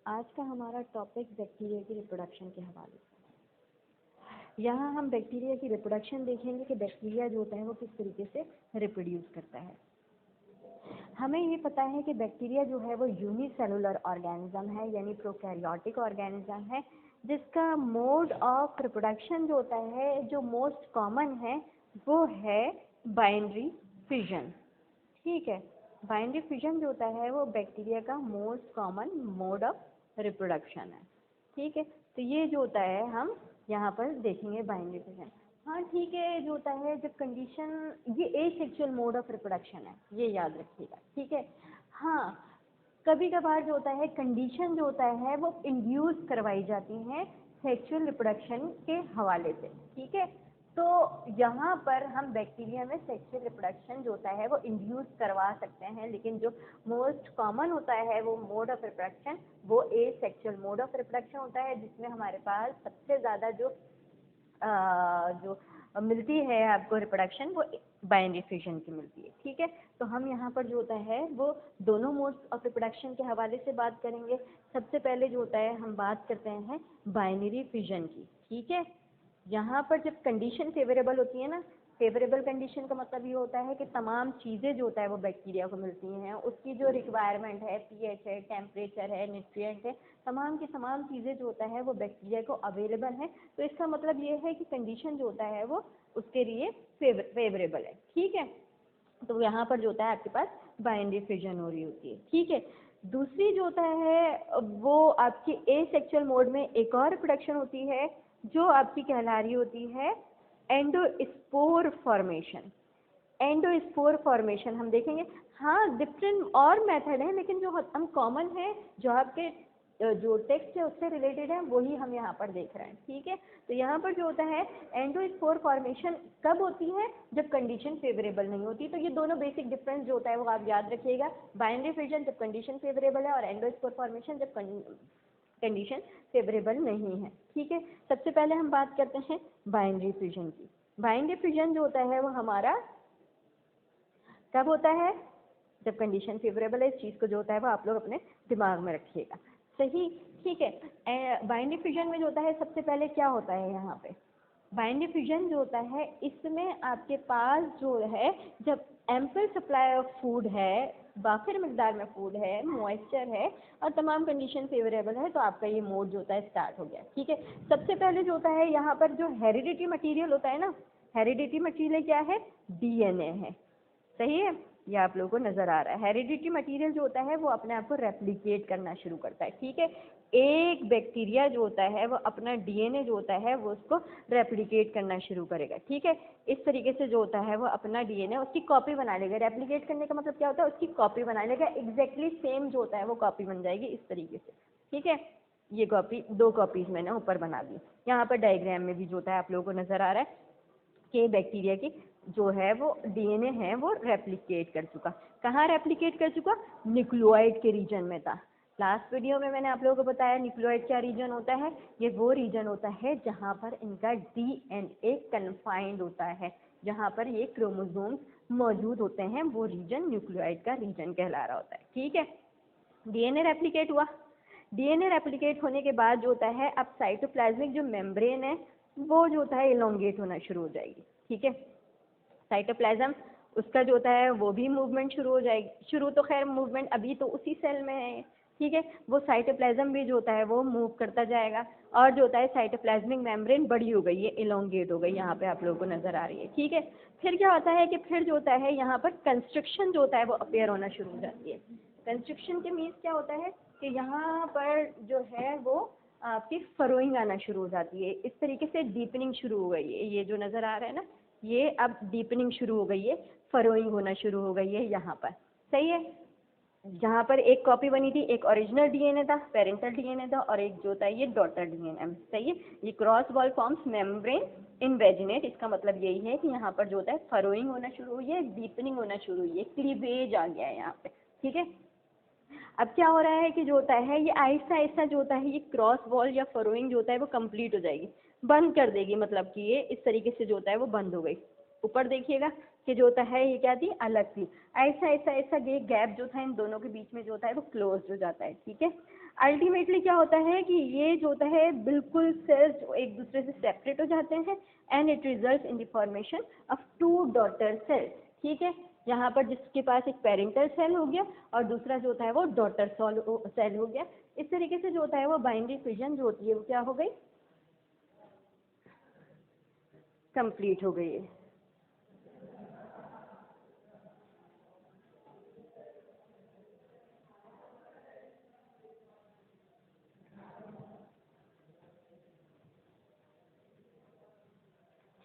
आज का हमारा टॉपिक बैक्टीरिया की रिप्रोडक्शन के हवाले से। यहाँ हम बैक्टीरिया की रिप्रोडक्शन देखेंगे कि बैक्टीरिया जो होता है वो किस तरीके से रिप्रोड्यूस करता है। हमें ये पता है कि बैक्टीरिया जो है वो यूनिसेलुलर ऑर्गेनिज्म है, यानी प्रोकैरियोटिक ऑर्गेनिज्म है, जिसका मोड ऑफ रिप्रोडक्शन जो होता है, जो मोस्ट कॉमन है, वो है बाइनरी फिजन। ठीक है, बाइनरी फिजन जो होता है वो बैक्टीरिया का most common mode of reproduction है। ठीक है, तो ये जो होता है हम यहाँ पर देखेंगे बाइनरी फिजन। हाँ ठीक है, जो होता है जब कंडीशन, ये एसेक्सुअल मोड ऑफ रिप्रोडक्शन है, ये याद रखिएगा। ठीक है, हाँ कभी कभार जो होता है कंडीशन जो होता है वो इंड्यूस करवाई जाती हैं सेक्सुअल रिप्रोडक्शन के हवाले से। ठीक है, तो यहाँ पर हम बैक्टीरिया में सेक्सुअल रिप्रोडक्शन जो होता है वो इंड्यूस करवा सकते हैं, लेकिन जो मोस्ट कॉमन होता है वो मोड ऑफ रिप्रोडक्शन वो एसेक्सुअल मोड ऑफ रिप्रोडक्शन होता है, जिसमें हमारे पास सबसे ज़्यादा जो मिलती है आपको रिप्रोडक्शन वो बाइनरी फिजन की मिलती है। ठीक है, तो हम यहाँ पर जो होता है वो दोनों मोड्स ऑफ रिप्रोडक्शन के हवाले से बात करेंगे। सबसे पहले जो होता है हम बात करते हैं बाइनरी फिजन की। ठीक है, यहाँ पर जब कंडीशन फेवरेबल होती है ना, फेवरेबल कंडीशन का मतलब ये होता है कि तमाम चीज़ें जो होता है वो बैक्टीरिया को मिलती हैं, उसकी जो रिक्वायरमेंट है, पीएच है, टेम्परेचर है, न्यूट्रिएंट है, तमाम की तमाम चीज़ें जो होता है वो बैक्टीरिया को अवेलेबल है। तो इसका मतलब ये है कि कंडीशन जो होता है वो उसके लिए फेवरेबल है। ठीक है, तो यहाँ पर जो होता है आपके पास बाइनरी फिजन हो रही होती है। ठीक है, दूसरी जो होता है वो आपकी एसेक्सुअल मोड में एक और रिप्रोडक्शन होती है जो आपकी कहला रही होती है एंडोस्पोर फॉर्मेशन। एंडोस्पोर फॉर्मेशन हम देखेंगे। हाँ डिफरेंट और मेथड है, लेकिन जो हम कॉमन है, जो आपके जो टेक्स्ट है उससे रिलेटेड है, वही हम यहाँ पर देख रहे हैं। ठीक है, तो यहाँ पर जो होता है एंडोस्पोर फॉर्मेशन कब होती है, जब कंडीशन फेवरेबल नहीं होती। तो ये दोनों बेसिक डिफरेंस जो होता है वो आप याद रखिएगा। बाइनरी फिजन जब कंडीशन फेवरेबल है और एंडोस्पोर फॉर्मेशन जब कंडीशन फेवरेबल नहीं है। ठीक है, सबसे पहले हम बात करते हैं बाइनरी फिजन की। बाइनरी फिजन जो होता है वो हमारा कब होता है, जब कंडीशन फेवरेबल है। इस चीज़ को जो होता है वो आप लोग अपने दिमाग में रखिएगा। सही, ठीक है। बाइनरी फिजन में जो होता है सबसे पहले क्या होता है, यहाँ पे बाइनरी फिजन जो होता है इसमें आपके पास जो है जब एम्पल सप्लाई ऑफ फूड है, बाफिर मिकदार में फूड है, मॉइस्चर है और तमाम कंडीशन फेवरेबल है, तो आपका ये मोड जो होता है स्टार्ट हो गया। ठीक है, सबसे पहले जो होता है यहाँ पर जो हेरिडिटी मटीरियल होता है ना, हेरिडिटी मटीरियल क्या है, डीएनए है। सही है, ये आप लोगों को नजर आ रहा है। हेरिडिटी मटेरियल जो होता है वो अपने आप को रेप्लिकेट करना शुरू करता है। ठीक है, एक बैक्टीरिया जो होता है वो अपना डीएनए जो होता है वो उसको रेप्लिकेट करना शुरू करेगा। ठीक है, इस तरीके से जो होता है वो अपना डीएनए उसकी कॉपी बना लेगा। रेप्लिकेट करने का मतलब क्या होता है, उसकी कॉपी बना लेगा, एग्जैक्टली सेम जो होता है वो कॉपी बन जाएगी इस तरीके से। ठीक है, ये कॉपी, दो कॉपीज मैंने ऊपर बना दी। यहाँ पर डायग्राम में भी जो होता है आप लोगों को नजर आ रहा है कि बैक्टीरिया की जो है वो डीएनए है वो रेप्लिकेट कर चुका। कहाँ रेप्लिकेट कर चुका, न्यूक्लियोइड के रीजन में था। लास्ट वीडियो में मैंने आप लोगों को बताया न्यूक्लियोइड क्या रीजन होता है, ये वो रीजन होता है जहाँ पर इनका डीएनए कन्फाइंड होता है, जहाँ पर ये क्रोमोसोम्स मौजूद होते हैं, वो रीजन न्यूक्लियोइड का रीजन कहला रहा होता है। ठीक है, डीएनए रेप्लिकेट हुआ। डीएनए रेप्लिकेट होने के बाद जो होता है अब साइटोप्लाज्मिक जो मेम्ब्रेन है वो जो होता है इलोंगेट होना शुरू हो जाएगी। ठीक है, साइटोप्लाज्म उसका जो होता है वो भी मूवमेंट शुरू हो जाएगी। शुरू तो खैर मूवमेंट अभी तो उसी सेल में है। ठीक है, वो साइटोप्लाज्म भी जो होता है वो मूव करता जाएगा और जो होता है साइटोप्लाज्मिक मेम्ब्रेन बड़ी हो गई है, इलोंगेट हो गई, यहाँ पे आप लोगों को नजर आ रही है। ठीक है, फिर क्या होता है कि फिर जो होता है यहाँ पर कंस्ट्रक्शन जो होता है वो अपेयर होना शुरू हो जाती है। कंस्ट्रक्शन के मीन्स क्या होता है कि यहाँ पर जो है वो आपकी फरोइंग आना शुरू हो जाती है। इस तरीके से डीपनिंग शुरू हो गई है, ये जो नजर आ रहा है ना, ये अब डीपनिंग शुरू हो गई है, फरोइंग होना शुरू हो गई है यहाँ पर। सही है, जहाँ पर एक कॉपी बनी थी, एक ओरिजिनल डीएनए था, पेरेंटल डीएनए था, और एक जो था ये डॉटर डीएनए। सही है, ये cross wall forms membrane invaginate. इसका मतलब यही है कि यहाँ पर जो होता है फरोइंग होना शुरू हुई है, डीपनिंग होना शुरू हुई है, क्लीवेज आ गया है यहाँ पे। ठीक है, अब क्या हो रहा है कि जो होता है ये आहिस्ता आहिस्ता जो होता है ये क्रॉस वॉल या फरोइंग जो होता है वो कंप्लीट हो जाएगी, बंद कर देगी, मतलब कि ये इस तरीके से जो होता है वो बंद हो गई। ऊपर देखिएगा कि जो होता है ये क्या थी, अलग थी। ऐसा ऐसा ऐसा ये गैप जो था इन दोनों के बीच में जो होता है वो क्लोज हो जाता है। ठीक है, अल्टीमेटली क्या होता है कि ये जो होता है बिल्कुल सेल्स एक दूसरे से सेपरेट हो जाते हैं and it result in the formation of two daughter cells. ठीक है, यहाँ पर जिसके पास एक पेरेंटल सेल हो गया और दूसरा जो होता है वो डॉटर सेल हो गया। इस तरीके से जो होता है वो बाइनरी फिजन जो होती है वो क्या हो गई, कंप्लीट हो गई है।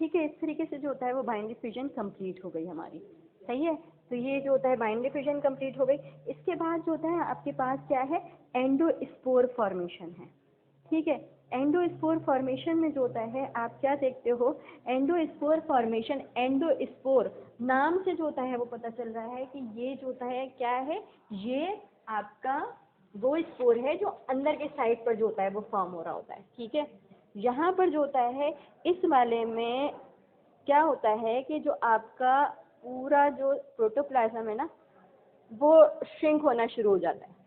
ठीक है, इस तरीके से जो होता है वो बाइनरी फिजन कंप्लीट हो गई हमारी। सही है, तो ये जो होता है बाइनरी फिजन कंप्लीट हो गई। इसके बाद जो होता है आपके पास क्या है, एंडोस्पोर फॉर्मेशन है। ठीक है, एंडोस्पोर फॉर्मेशन में जो होता है आप क्या देखते हो, एंडोस्पोर फॉर्मेशन, एंडोस्पोर नाम से जो होता है वो पता चल रहा है कि ये जो होता है क्या है, ये आपका वो स्पोर है जो अंदर के साइड पर जो होता है वो फॉर्म हो रहा होता है। ठीक है, यहाँ पर जो होता है इस वाले में क्या होता है कि जो आपका पूरा जो प्रोटोप्लाज्म है ना वो श्रिंक होना शुरू हो जाता है।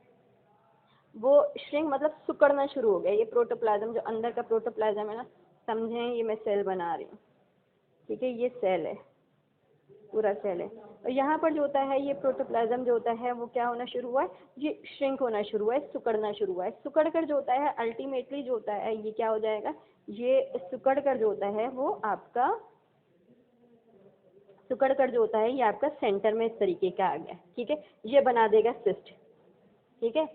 वो श्रिंक मतलब सिकुड़ना शुरू हो गया। ये प्रोटोप्लाज्म जो अंदर का प्रोटोप्लाज्म है ना, समझें ये मैं सेल बना रही हूँ। ठीक है, ये सेल है, पूरा सेल है, और यहाँ पर जो होता है ये प्रोटोप्लाज्म जो होता है वो क्या होना शुरू हुआ है, ये श्रिंक होना शुरू हुआ है, सिकुड़ना शुरू हुआ है। सिकुड़ कर जो होता है अल्टीमेटली जो होता है ये क्या हो जाएगा, ये सिकुड़ कर जो होता है वो आपका सिकुड़ कर जो होता है ये आपका सेंटर में इस तरीके का आ गया। ठीक है, ये बना देगा सिस्ट। ठीक है,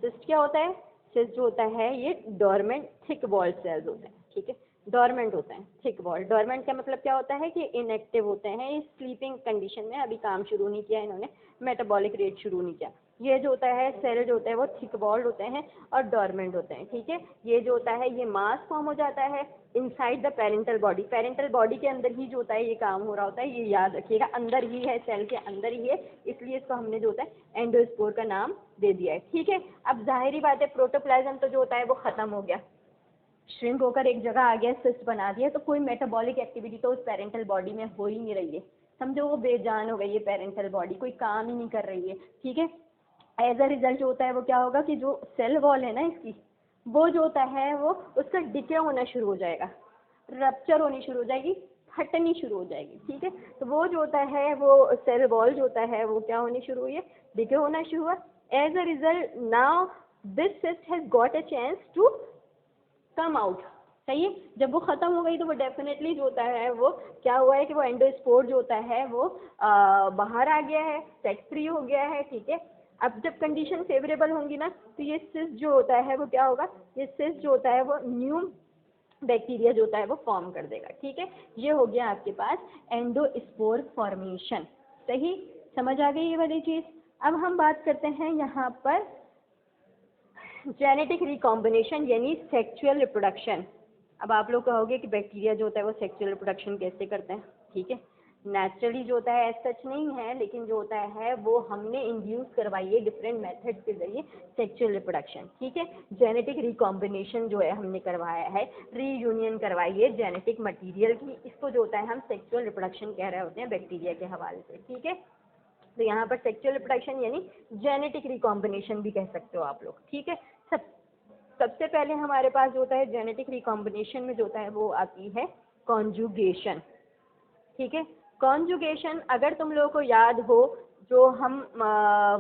सिस्ट क्या होता है, सिस्ट जो होता है ये डोरमेंट थिक वॉल्ड सेल्स होते हैं। ठीक है, डोरमेंट होते हैं थिक वॉल्ड। डोरमेंट का मतलब क्या होता है कि इनएक्टिव होते हैं, ये स्लीपिंग कंडीशन में, अभी काम शुरू नहीं किया इन्होंने, मेटाबॉलिक रेट शुरू नहीं किया। ये जो होता है सेल जो होते हैं वो थिक वॉल्ड होते हैं और डोरमेंट होते हैं। ठीक है, ये जो होता है ये मास फॉर्म हो जाता है inside the parental body. Parental body के अंदर ही जो होता है ये काम हो रहा होता है, ये याद रखिएगा, अंदर ही है, सेल के अंदर ही है, इसलिए इसको हमने जो होता है एंडोस्पोर का नाम दे दिया है। ठीक है, अब जाहिर बात है प्रोटोप्लाज्म तो जो होता है वो खत्म हो गया, श्रिंक होकर एक जगह आ गया, सिस्ट बना दिया, तो कोई मेटाबॉलिक एक्टिविटी तो उस पेरेंटल बॉडी में हो ही नहीं रही है। समझो वो बेजान हो गई है पेरेंटल बॉडी, कोई काम ही नहीं कर रही है। ठीक है, एज अ रिजल्ट जो होता है वो क्या होगा कि जो सेल वॉल है ना इसकी, वो जो होता है वो उसका डिके होना शुरू हो जाएगा, रप्चर होनी शुरू हो जाएगी, फटनी शुरू हो जाएगी। ठीक है, तो वो जो होता है वो सेल वॉल जो होता है वो क्या होनी शुरू हुई है, डिके होना शुरू हुआ। As a result now this cyst has got a chance to come out. सही है, जब वो खत्म हो गई तो वो डेफिनेटली जो होता है वो क्या हुआ है कि वो एंडोस्पोर जो होता है वो बाहर आ गया है, सेट फ्री हो गया है। ठीक है, अब जब कंडीशन फेवरेबल होंगी ना तो ये सिस्ट जो होता है वो क्या होगा, ये सिस्ट जो होता है वो न्यू बैक्टीरिया जो होता है वो फॉर्म कर देगा। ठीक है, ये हो गया आपके पास एंडोस्पोर फॉर्मेशन। सही, समझ आ गई ये वाली चीज। अब हम बात करते हैं यहाँ पर जेनेटिक रिकॉम्बिनेशन यानी सेक्सुअल रिप्रोडक्शन। अब आप लोग कहोगे कि बैक्टीरिया जो होता है वो सेक्सुअल रिप्रोडक्शन कैसे करते हैं। ठीक है, नेचुरली जो होता है एज सच नहीं है, लेकिन जो होता है वो हमने इंड्यूस करवाई है डिफरेंट मेथड के जरिए सेक्सुअल रिप्रोडक्शन। ठीक है, जेनेटिक रिकॉम्बिनेशन जो है हमने करवाया है, रीयूनियन करवाई है जेनेटिक मटीरियल की, इसको जो होता है हम सेक्सुअल रिप्रोडक्शन कह रहे होते हैं बैक्टीरिया के हवाले से। ठीक है, तो यहाँ पर सेक्सुअल रिप्रोडक्शन यानी जेनेटिक रिकॉम्बिनेशन भी कह सकते हो आप लोग। ठीक है, सबसे पहले हमारे पास जो होता है जेनेटिक रिकॉम्बिनेशन में जो होता है वो आती है कॉन्जुगेशन। ठीक है, कॉन्जुगेशन अगर तुम लोगों को याद हो जो हम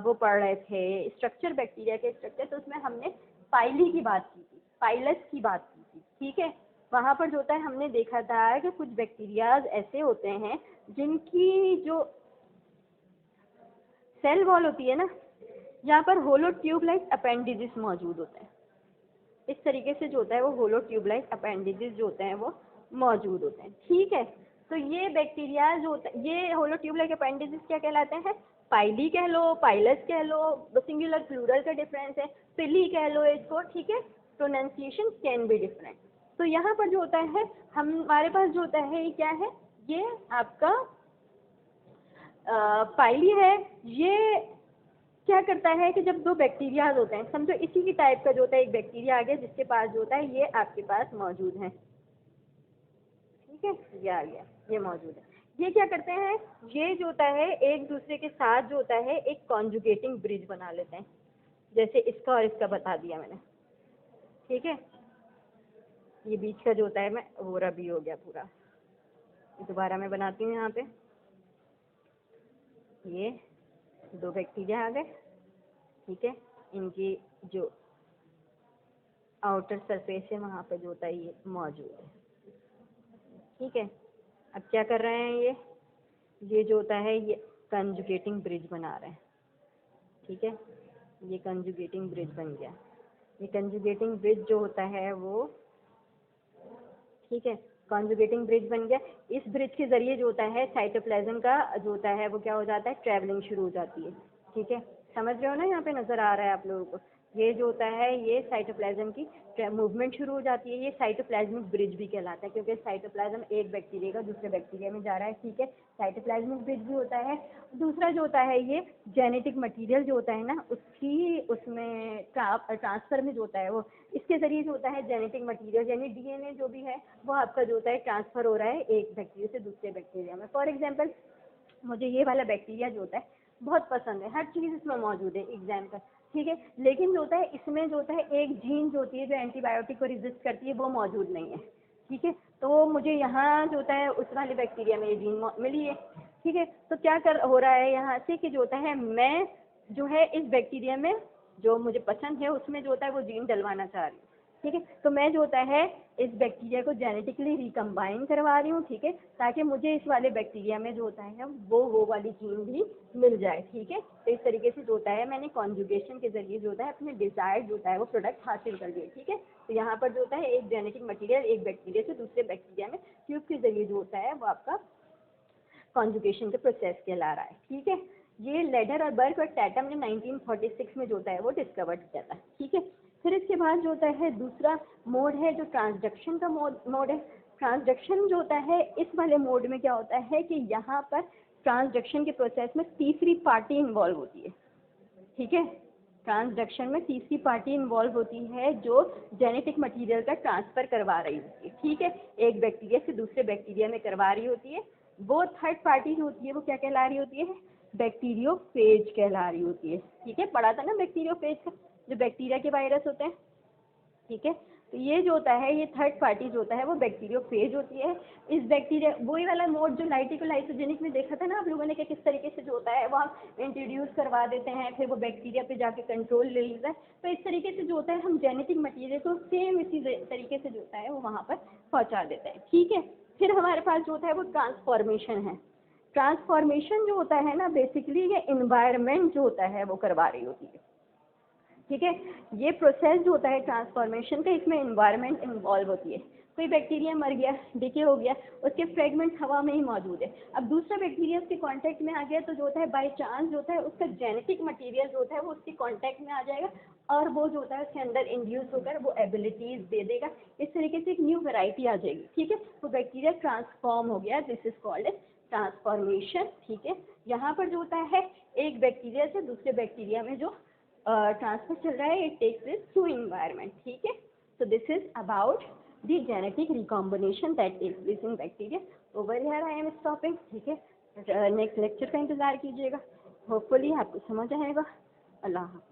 वो पढ़ रहे थे स्ट्रक्चर, बैक्टीरिया के स्ट्रक्चर, तो उसमें हमने पाइली की बात की थी, पाइलस की बात की थी। ठीक है, वहाँ पर जो होता है हमने देखा था कि कुछ बैक्टीरियाज ऐसे होते हैं जिनकी जो सेल वॉल होती है ना, यहाँ पर होलो ट्यूब लाइक अपेंडिजेस मौजूद होते हैं। इस तरीके से जो होता है वो होलो ट्यूब लाइक अपेंडिजेस जो होते हैं वो मौजूद होते हैं। ठीक है, तो ये बैक्टीरिया जो होता है, ये होलो ट्यूब लाइक अपेंडिजेस क्या कहलाते हैं, पाइली कह लो, पाइलस कह लो, सिंगुलर प्लूरल का डिफरेंस है, पिली कह लो इसको। ठीक है, प्रोनाउंसिएशन कैन बी डिफरेंट। तो यहाँ पर जो होता है हमारे पास जो होता है ये क्या है, ये आपका पाइली है। ये क्या करता है कि जब दो बैक्टीरियाज होते हैं, समझो इसी की टाइप का जो होता है एक बैक्टीरिया आ गया जिसके पास जो होता है ये आपके पास मौजूद है। ठीक है, ये आ गया, ये मौजूद है। ये क्या करते हैं, ये जो होता है एक दूसरे के साथ जो होता है एक कॉन्जुगेटिंग ब्रिज बना लेते हैं। जैसे इसका और इसका बता दिया मैंने, ठीक है। ये बीच का जो होता है मैं वो रबी हो गया पूरा। दोबारा मैं बनाती हूँ यहाँ पे, ये 2 बैक्टीरिया आ गए, ठीक है। इनकी जो आउटर सरफेस है वहाँ पे जो होता है ये मौजूद है, ठीक है। अब क्या कर रहे हैं ये जो होता है ये कंजुगेटिंग ब्रिज बना रहे हैं, ठीक है। ये कंजुगेटिंग ब्रिज बन गया। ये कंजुगेटिंग ब्रिज जो होता है वो, ठीक है, कंजुगेटिंग ब्रिज बन गया। इस ब्रिज के जरिए जो होता है साइटोप्लाज्म का जो होता है वो क्या हो जाता है, ट्रैवलिंग शुरू हो जाती है, ठीक है। समझ रहे हो ना, यहाँ पे नजर आ रहा है आप लोगों को। ये जो होता है ये साइटोप्लाज्म की मूवमेंट शुरू हो जाती है। ये साइटोप्लाज्मिक ब्रिज भी कहलाता है, क्योंकि साइटोप्लाज्म एक बैक्टीरिया का दूसरे बैक्टीरिया में जा रहा है, ठीक है। साइटोप्लाज्मिक ब्रिज भी होता है। दूसरा जो होता है ये जेनेटिक मटेरियल जो होता है ना उसकी उसमें ट्रांसफर में जो होता है वो इसके जरिए जो होता है जेनेटिक मटेरियल यानी डीएनए जो भी है वो आपका जो होता है ट्रांसफर हो रहा है एक बैक्टीरिया से दूसरे बैक्टीरिया में। फॉर एग्जांपल मुझे ये वाला बैक्टीरिया जो होता है बहुत पसंद है, हर चीज़ इसमें मौजूद है एग्जाम का, ठीक है। लेकिन जो होता है इसमें जो होता है एक जीन जो होती है जो एंटीबायोटिक को रेजिस्ट करती है वो मौजूद नहीं है, ठीक है। तो मुझे यहाँ जो होता है उस वाले बैक्टीरिया में ये जीन मिली है, ठीक है। तो क्या हो रहा है यहाँ से कि जो होता है मैं जो है इस बैक्टीरिया में जो मुझे पसंद है उसमें जो होता है वो जीन डलवाना चाह रही हूँ, ठीक है। तो मैं जो होता है इस बैक्टीरिया को जेनेटिकली रिकम्बाइन करवा रही हूँ, ठीक है, ताकि मुझे इस वाले बैक्टीरिया में जो होता है वो वाली जीन भी मिल जाए, ठीक है। तो इस तरीके से जो होता है मैंने कॉन्जुगेशन के जरिए जो होता है अपने डिजायर्ड जो होता है वो प्रोडक्ट हासिल कर लिए, ठीक है। तो यहाँ पर जो होता है एक जेनेटिक मटीरियल एक बैक्टीरिया से दूसरे बैक्टीरिया में ट्यूब के जरिए जो होता है वो आपका कॉन्जुगेशन का प्रोसेस कहला रहा है, ठीक है। ये लेडर और बर्क और टैटम ने 1946 में जो होता है वो डिस्कवर किया था, ठीक है। फिर इसके बाद जो होता है दूसरा मोड है जो ट्रांसडक्शन का मोड है। ट्रांसडक्शन जो होता है इस वाले मोड में क्या होता है कि यहाँ पर ट्रांसडक्शन के प्रोसेस में तीसरी पार्टी इन्वॉल्व होती है, ठीक है। ट्रांसडक्शन में तीसरी पार्टी इन्वॉल्व होती है जो जेनेटिक मटेरियल का ट्रांसफर करवा रही होती है, ठीक है। एक बैक्टीरिया से दूसरे बैक्टीरिया में करवा रही होती है। वो थर्ड पार्टी जो होती है वो क्या कहला रही होती है, बैक्टीरियोफेज कहला रही होती है, ठीक है। पढ़ा था ना बैक्टीरियोफेज का, जो बैक्टीरिया के वायरस होते हैं, ठीक है। तो ये जो होता है ये थर्ड पार्टी जो होता है वो बैक्टीरियोफेज होती है। इस बैक्टीरिया वही वाला मोड जो लाइटिको-लाइसोजेनिक में देखा था ना आप लोगों ने कि किस तरीके से जो होता है वो हम इंट्रोड्यूस करवा देते हैं फिर वो बैक्टीरिया पे जाके कंट्रोल ले लेता है। तो इस तरीके से जो होता है हम जेनेटिक मटीरियल को सेम इसी तरीके से जो होता है वो वहाँ पर पहुँचा देते हैं, ठीक है। फिर हमारे पास जो होता है वो ट्रांसफॉर्मेशन है। ट्रांसफॉर्मेशन जो होता है ना बेसिकली ये इन्वायरमेंट जो होता है वो करवा रही होती है, ठीक है। ये प्रोसेस जो होता है ट्रांसफॉर्मेशन का इसमें एनवायरनमेंट इन्वॉल्व होती है। कोई बैक्टीरिया मर गया, डिके हो गया, उसके फ्रेगमेंट हवा में ही मौजूद है। अब दूसरा बैक्टीरिया उसके कांटेक्ट में आ गया तो जो होता है बाय चांस जो होता है उसका जेनेटिक मटेरियल जो होता है वो उसके कांटेक्ट में आ जाएगा और वो जो होता है उसके अंदर इंड्यूस होकर वो एबिलिटीज दे देगा। इस तरीके से एक न्यू वैरायटी आ जाएगी, ठीक है। तो बैक्टीरिया ट्रांसफॉर्म हो गया, this is called as transformation, ठीक है। यहाँ पर जो होता है एक बैक्टीरिया से दूसरे बैक्टीरिया में जो ट्रांसफर चल रहा है, it takes place through environment, ठीक है। So this is about the genetic recombination that takes place in bacteria. Over here I am stopping, ठीक है। नेक्स्ट लेक्चर का इंतजार कीजिएगा, होपफुली आपको समझ आएगा। अल्लाह हाफ़िज़।